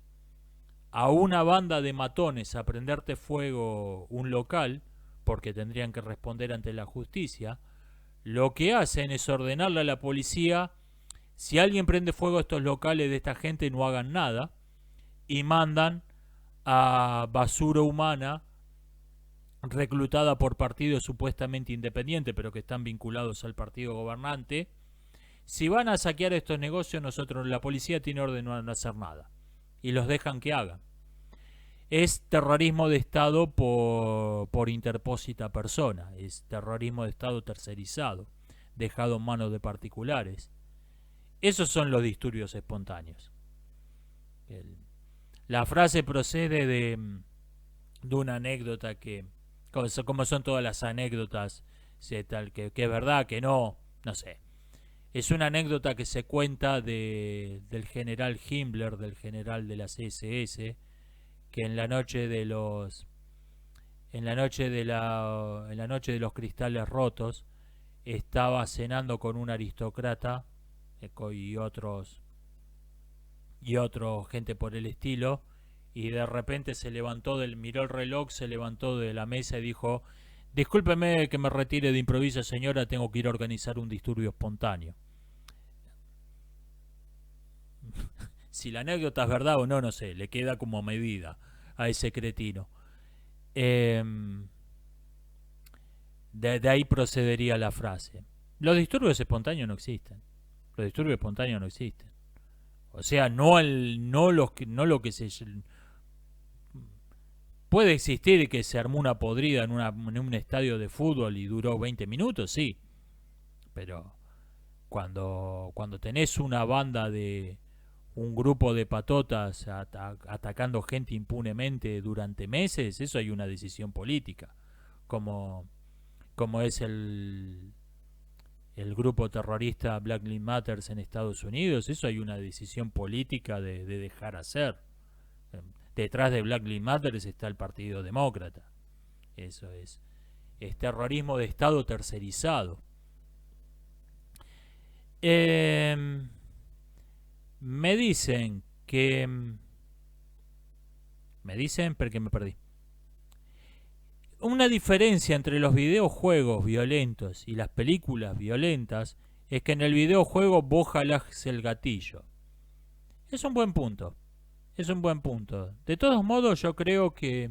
a una banda de matones a prenderte fuego un local, porque tendrían que responder ante la justicia, lo que hacen es ordenarle a la policía, si alguien prende fuego a estos locales de esta gente, no hagan nada, y mandan a basura humana reclutada por partidos supuestamente independientes, pero que están vinculados al partido gobernante. Si van a saquear estos negocios, la policía tiene orden de no hacer nada, y los dejan que hagan. Es terrorismo de Estado por interpósita persona, es terrorismo de Estado tercerizado, dejado en manos de particulares. Esos son los disturbios espontáneos. La frase procede de una anécdota que, como son todas las anécdotas, que es verdad, que no sé. Es una anécdota que se cuenta del general Himmler, del general de las SS, que en la noche de los cristales rotos estaba cenando con un aristócrata y otros gente por el estilo, y de repente miró el reloj, se levantó de la mesa y dijo: discúlpeme que me retire de improviso, señora, tengo que ir a organizar un disturbio espontáneo. Si la anécdota es verdad o no, no sé, le queda como medida a ese cretino. De ahí procedería la frase. Los disturbios espontáneos no existen. Los disturbios espontáneos no existen. O sea, no lo que se... Puede existir que se armó una podrida en un estadio de fútbol y duró 20 minutos, sí. Pero cuando tenés una banda de... un grupo de patotas atacando gente impunemente durante meses, eso hay una decisión política. Como es el grupo terrorista Black Lives Matter en Estados Unidos, eso hay una decisión política de dejar hacer. Detrás de Black Lives Matter está el Partido Demócrata. Eso es terrorismo de Estado tercerizado. Me dicen porque me perdí. Una diferencia entre los videojuegos violentos y las películas violentas es que en el videojuego vos jalás el gatillo. Es un buen punto. De todos modos, yo creo que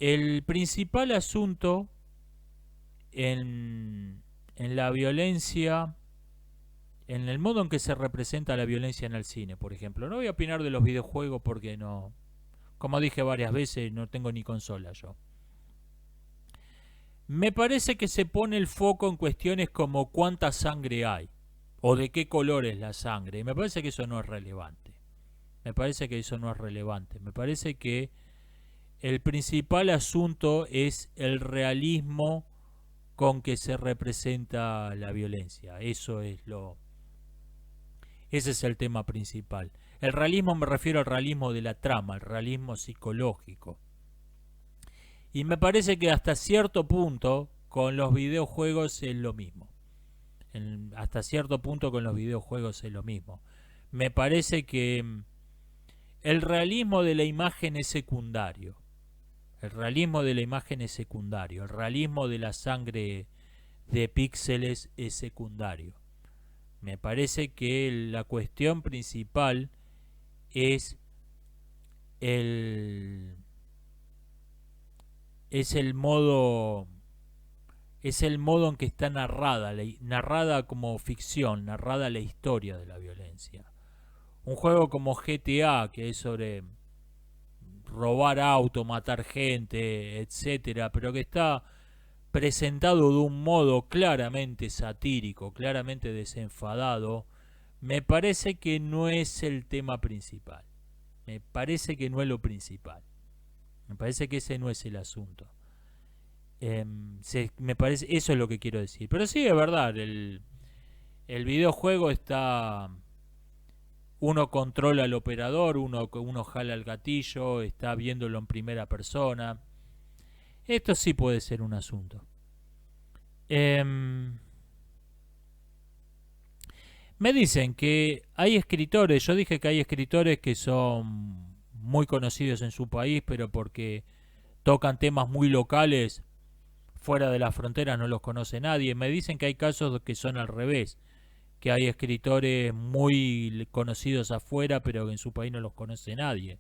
el principal asunto en la violencia, en el modo en que se representa la violencia en el cine, por ejemplo. No voy a opinar de los videojuegos porque no, como dije varias veces, no tengo ni consola yo. Me parece que se pone el foco en cuestiones como cuánta sangre hay o de qué color es la sangre. Y me parece que eso no es relevante. Me parece que el principal asunto es el realismo con que se representa la violencia. Ese es el tema principal. El realismo, me refiero al realismo de la trama, al realismo psicológico. Y me parece que hasta cierto punto con los videojuegos es lo mismo. Me parece que el realismo de la imagen es secundario. El realismo de la sangre de píxeles es secundario. Me parece que la cuestión principal es el modo en que está narrada como ficción, narrada la historia de la violencia. Un juego como GTA, que es sobre robar auto, matar gente, etcétera, pero que está presentado de un modo claramente satírico, claramente desenfadado, me parece que no es el tema principal. Me parece que no es lo principal. Me parece que ese no es el asunto. Me parece, eso es lo que quiero decir. Pero sí, es verdad, el videojuego está... Uno controla al operador, uno jala el gatillo, está viéndolo en primera persona. Esto sí puede ser un asunto. Me dicen que hay escritores, yo dije que hay escritores que son muy conocidos en su país, pero porque tocan temas muy locales, fuera de las fronteras no los conoce nadie. Me dicen que hay casos que son al revés, que hay escritores muy conocidos afuera, pero que en su país no los conoce nadie.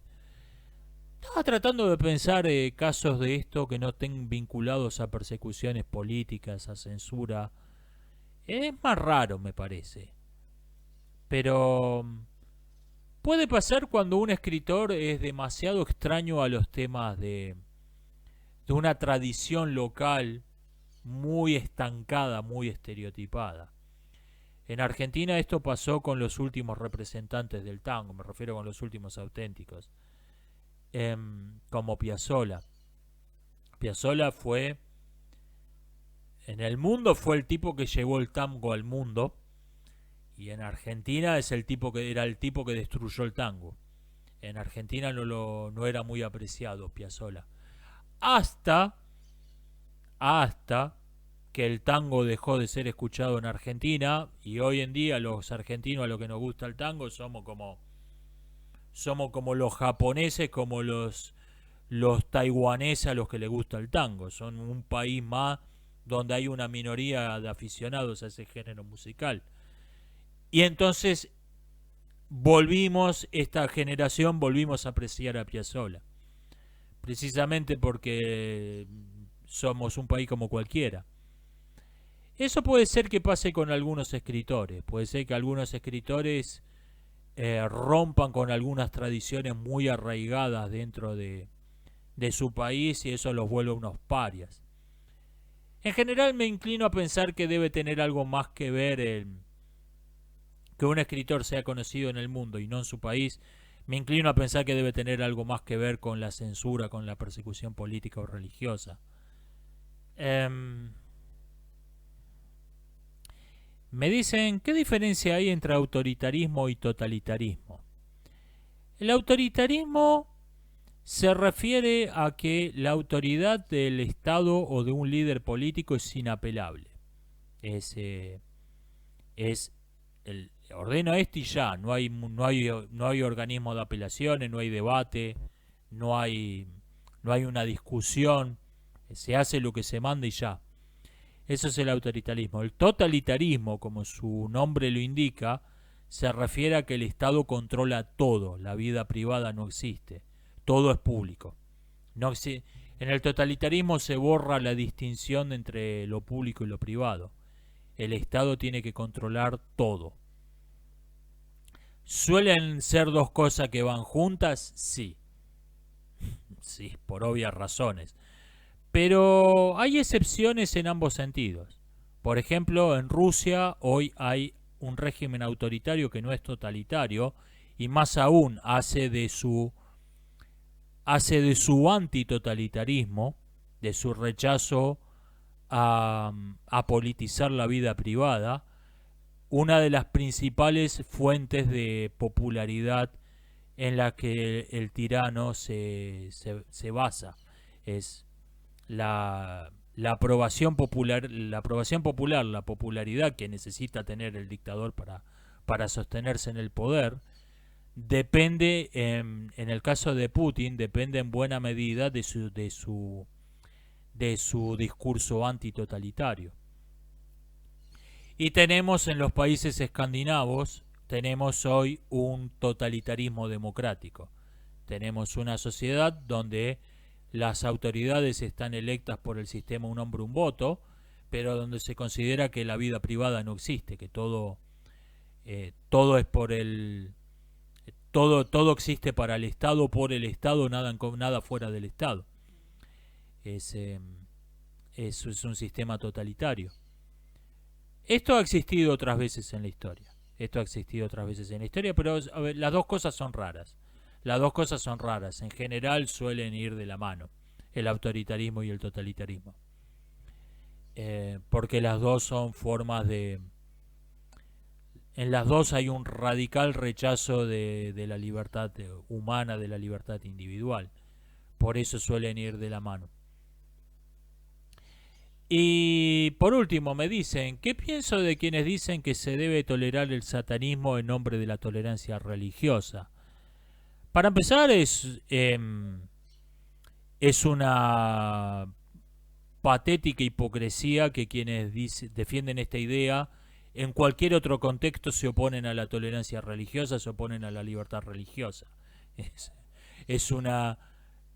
Estaba tratando de pensar casos de esto que no estén vinculados a persecuciones políticas, a censura. Es más raro, me parece. Pero puede pasar cuando un escritor es demasiado extraño a los temas de una tradición local muy estancada, muy estereotipada. En Argentina esto pasó con los últimos representantes del tango, me refiero con los últimos auténticos, como Piazzolla. Piazzolla fue, en el mundo fue el tipo que llevó el tango al mundo, y en Argentina es el tipo que era el tipo que destruyó el tango. En Argentina no era muy apreciado Piazzolla. Hasta que el tango dejó de ser escuchado en Argentina, y hoy en día los argentinos, a lo que nos gusta el tango, somos como los japoneses, como los taiwaneses a los que les gusta el tango. Son un país más donde hay una minoría de aficionados a ese género musical. Y entonces esta generación volvimos a apreciar a Piazzolla, precisamente porque somos un país como cualquiera. Eso puede ser que pase con algunos escritores, puede ser que algunos escritores rompan con algunas tradiciones muy arraigadas dentro de su país y eso los vuelve unos parias. En general me inclino a pensar que debe tener algo más que ver que un escritor sea conocido en el mundo y no en su país. Me inclino a pensar que debe tener algo más que ver con la censura, con la persecución política o religiosa. Me dicen, ¿qué diferencia hay entre autoritarismo y totalitarismo? El autoritarismo se refiere a que la autoridad del Estado o de un líder político es inapelable. Ordeno esto y ya, no hay organismo de apelaciones, no hay debate, no hay una discusión, se hace lo que se manda y ya. Eso es el autoritarismo. El totalitarismo, como su nombre lo indica, se refiere a que el Estado controla todo, la vida privada no existe, todo es público. En el totalitarismo se borra la distinción entre lo público y lo privado. El Estado tiene que controlar todo. ¿Suelen ser dos cosas que van juntas? Sí. Sí, por obvias razones. Pero hay excepciones en ambos sentidos. Por ejemplo, en Rusia hoy hay un régimen autoritario que no es totalitario y más aún hace de su antitotalitarismo, de su rechazo a politizar la vida privada, una de las principales fuentes de popularidad en la que el tirano se basa. Es la aprobación popular, la popularidad que necesita tener el dictador para sostenerse en el poder, depende, en el caso de Putin, depende en buena medida de su discurso antitotalitario. Y tenemos en los países escandinavos, tenemos hoy un totalitarismo democrático. Tenemos una sociedad donde las autoridades están electas por el sistema un hombre un voto, pero donde se considera que la vida privada no existe, que todo es por todo existe para el Estado, por el Estado, nada fuera del Estado. Eso es un sistema totalitario. Esto ha existido otras veces en la historia. Pero a ver, las dos cosas son raras. En general suelen ir de la mano, el autoritarismo y el totalitarismo. Porque las dos son formas de... En las dos hay un radical rechazo de la libertad humana, de la libertad individual. Por eso suelen ir de la mano. Y por último me dicen, ¿qué pienso de quienes dicen que se debe tolerar el satanismo en nombre de la tolerancia religiosa? Para empezar es una patética hipocresía que quienes defienden esta idea en cualquier otro contexto se oponen a la tolerancia religiosa, se oponen a la libertad religiosa. Es, es una...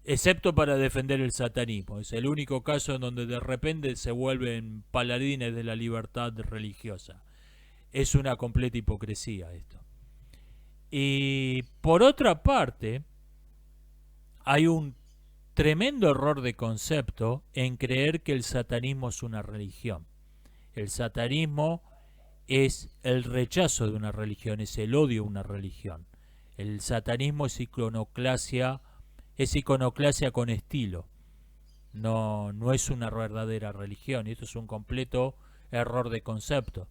Excepto para defender el satanismo. Es el único caso en donde de repente se vuelven paladines de la libertad religiosa. Es una completa hipocresía esto. Y por otra parte, hay un tremendo error de concepto en creer que el satanismo es una religión. El satanismo es el rechazo de una religión, es el odio a una religión. El satanismo es iconoclasia con estilo. No es una verdadera religión. Y esto es un completo error de concepto.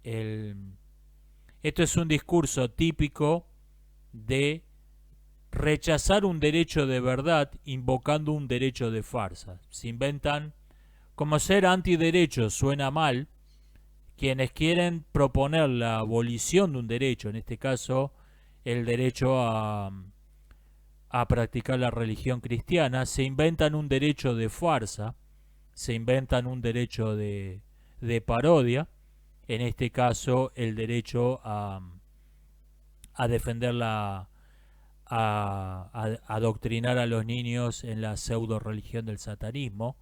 Esto es un discurso típico de rechazar un derecho de verdad invocando un derecho de farsa. Se inventan, como ser antiderecho suena mal, quienes quieren proponer la abolición de un derecho, en este caso el derecho a practicar la religión cristiana, se inventan un derecho de farsa, se inventan un derecho de parodia, en este caso el derecho a defender a adoctrinar a los niños en la pseudo religión del satanismo.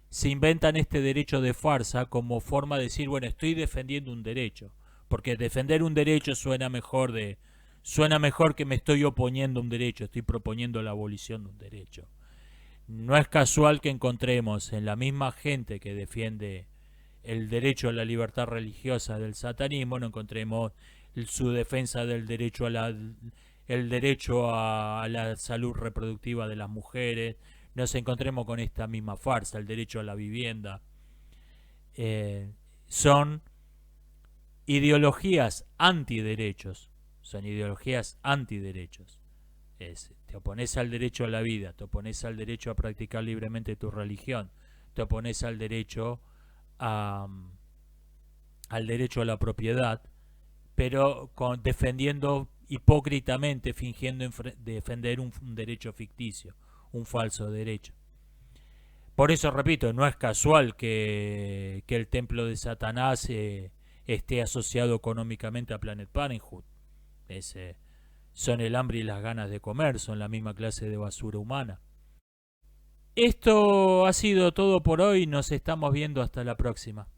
Se inventan este derecho de farsa como forma de decir, bueno, estoy defendiendo un derecho, porque defender un derecho suena mejor que me estoy oponiendo a un derecho, estoy proponiendo la abolición de un derecho. No es casual que encontremos en la misma gente que defiende el derecho a la libertad religiosa del satanismo, no encontremos su defensa del derecho el derecho a la salud reproductiva de las mujeres, nos encontremos con esta misma farsa, el derecho a la vivienda. Son ideologías antiderechos. Son ideologías antiderechos. Te opones al derecho a la vida, te opones al derecho a practicar libremente tu religión, te opones al derecho al derecho a la propiedad, pero defendiendo hipócritamente, fingiendo defender un derecho ficticio, un falso derecho. Por eso, repito, no es casual que el templo de Satanás esté asociado económicamente a Planet Parenthood. Son el hambre y las ganas de comer, son la misma clase de basura humana. Esto ha sido todo por hoy, nos estamos viendo hasta la próxima.